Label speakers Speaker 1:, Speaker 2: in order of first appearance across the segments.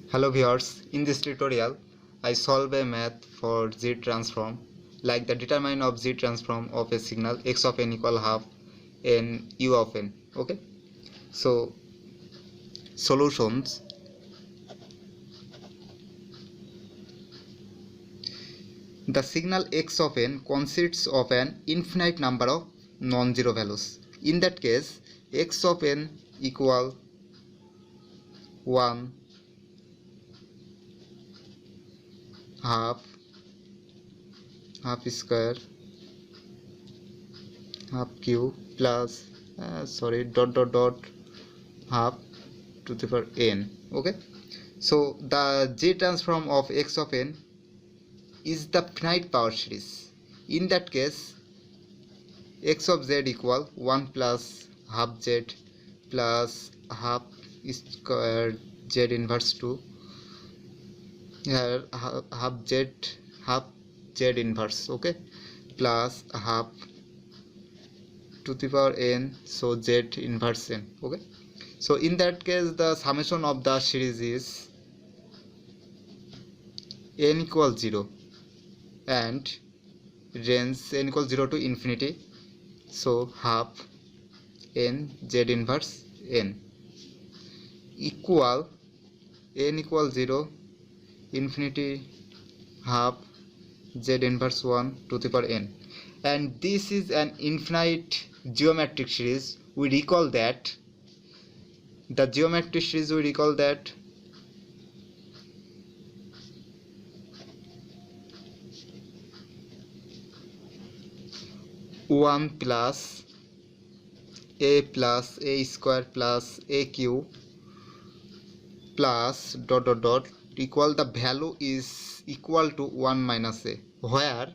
Speaker 1: Hello viewers, in this tutorial I solve a math for Z transform, like the determine of Z transform of a signal x of n equal half n u of n. Okay, so solutions. The signal x of n consists of an infinite number of non-zero values. In that case, x of n equal 1 half square half q plus dot dot dot half to the power n. Okay, so the Z transform of x of n is the finite power series. In that case, x of z equal 1 plus half z plus half square z inverse 2, here half z inverse, okay, plus half to the power n, so z inverse n. Okay, so in that case the summation of the series is n equals 0 and range n equals 0 to infinity, so half n z inverse n equal n equals 0 infinity half z inverse 1 to the power n, and this is an infinite geometric series. We recall that the geometric series, we recall that one plus a square plus aq plus dot dot dot equal, the value is equal to 1 minus a, where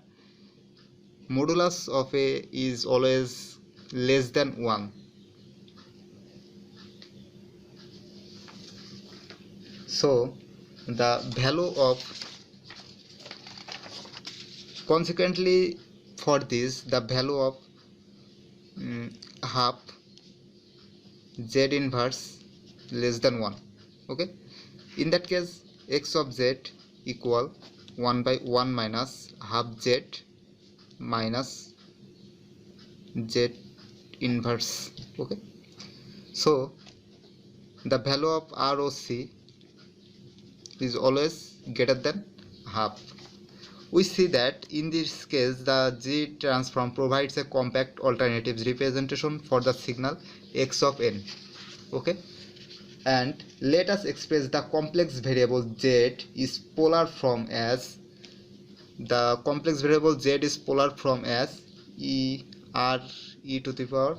Speaker 1: modulus of a is always less than 1. So the value of, consequently for this, the value of half z inverse less than 1. Okay, in that case x of z equal 1 by 1 minus half z minus z inverse. Okay, so the value of ROC is always greater than half. We see that in this case the Z transform provides a compact alternative representation for the signal x of n. Okay, and let us express the complex variable z is polar from as, the complex variable z is polar from as e to the power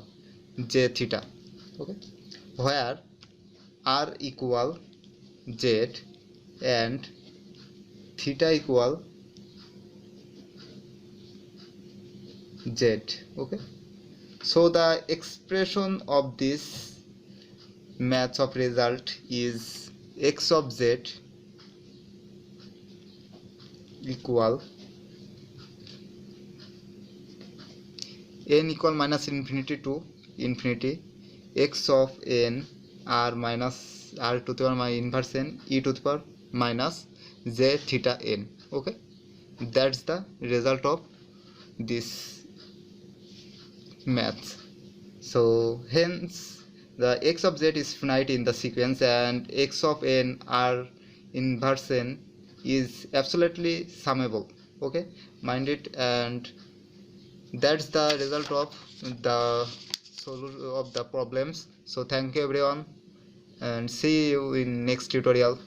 Speaker 1: j theta. Okay, where r equal z and theta equal z. Okay, so the expression of this math of result is x of z equal n equal minus infinity to infinity x of n r minus r to the power my inverse n e to the power minus j theta n. Okay, that's the result of this math. So hence the x of z is finite in the sequence, and x of n r inverse n is absolutely summable. Okay, mind it, and that's the result of the solution of the problems. So thank you everyone, and see you in next tutorial.